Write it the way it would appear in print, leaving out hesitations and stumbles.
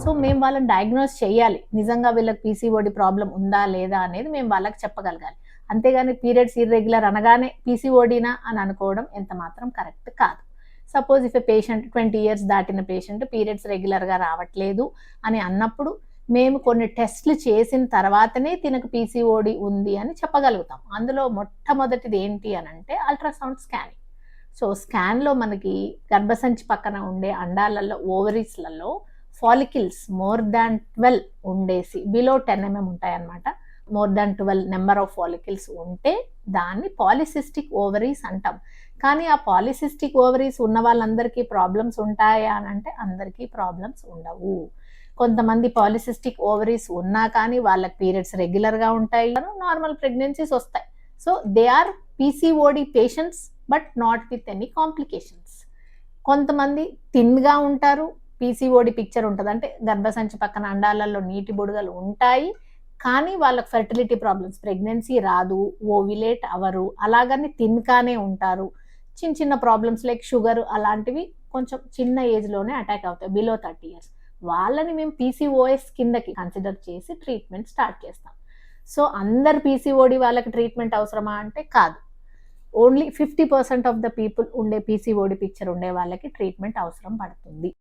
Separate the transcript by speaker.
Speaker 1: So మేము వాళ్ళని diagnose చేయాలి, నిజంగా వీళ్ళకి పీసీఓడి ప్రాబ్లం ఉందా లేదా అనేది మేము వాళ్ళకి చెప్పగలగాలి. అంతేగాని పీరియడ్స్ ఇర్రెగ్యులర్ అనగానే పీసీఓడినా అని అనుకోవడం ఎంత మాత్రం కరెక్ట్ కాదు. Suppose if A patient 20 years దాటిన పేషెంట్ పీరియడ్స్ రెగ్యులర్గా రావట్లేదు అని అన్నప్పుడు మేము కొన్ని టెస్ట్లు చేసిన తర్వాతనే తినకు పీసీఓడి ఉంది అని చెప్పగలుగుతాం. అందులో మొట్టమొదటిది ఏంటి అని అంటే అల్ట్రాసౌండ్ స్కానింగ్. సో స్కాన్లో మనకి గర్భసంచి పక్కన ఉండే అండాలలో ఓవరీస్లలో ఫాలికిల్స్ మోర్ దాన్ 12 ఉండేసి బిలో 10 mm ఉంటాయన్నమాట. More than 12 number of follicles ఉంటే దాన్ని పాలిసిస్టిక్ ఓవరీస్ అంటాం. కానీ ఆ పాలిసిస్టిక్ ఓవరీస్ ఉన్న వాళ్ళందరికీ ప్రాబ్లమ్స్ ఉంటాయా అని అంటే అందరికీ ప్రాబ్లమ్స్ ఉండవు. కొంతమంది పాలిసిస్టిక్ ఓవరీస్ ఉన్నా కానీ వాళ్ళకి పీరియడ్స్ రెగ్యులర్గా ఉంటాయి, నార్మల్ ప్రెగ్నెన్సీస్ వస్తాయి. So they are PCOD patients but not with any complications. కొంతమంది థిన్గా ఉంటారు, పీసీఓడి పిక్చర్ ఉంటుంది, అంటే గర్భసంచి పక్కన అండాలలో నీటి బుడగలు ఉంటాయి కానీ వాళ్ళకి ఫెర్టిలిటీ ప్రాబ్లమ్స్, ప్రెగ్నెన్సీ రాదు, ఓవిలేట్ అవరు, అలాగని థిన్గానే ఉంటారు. చిన్న చిన్న ప్రాబ్లమ్స్ లైక్ షుగర్ అలాంటివి కొంచెం చిన్న ఏజ్లోనే అటాక్ అవుతాయి, బిలో 30 years. వాళ్ళని మేము పీసీఓఎస్ కిందకి కన్సిడర్ చేసి ట్రీట్మెంట్ స్టార్ట్ చేస్తాం. సో అందరు పీసీఓడి వాళ్ళకి ట్రీట్మెంట్ అవసరమా అంటే కాదు. ఓన్లీ 50% ఆఫ్ ద పీపుల్ ఉండే పీసీఓడి పిక్చర్ ఉండే వాళ్ళకి ట్రీట్మెంట్ అవసరం పడుతుంది.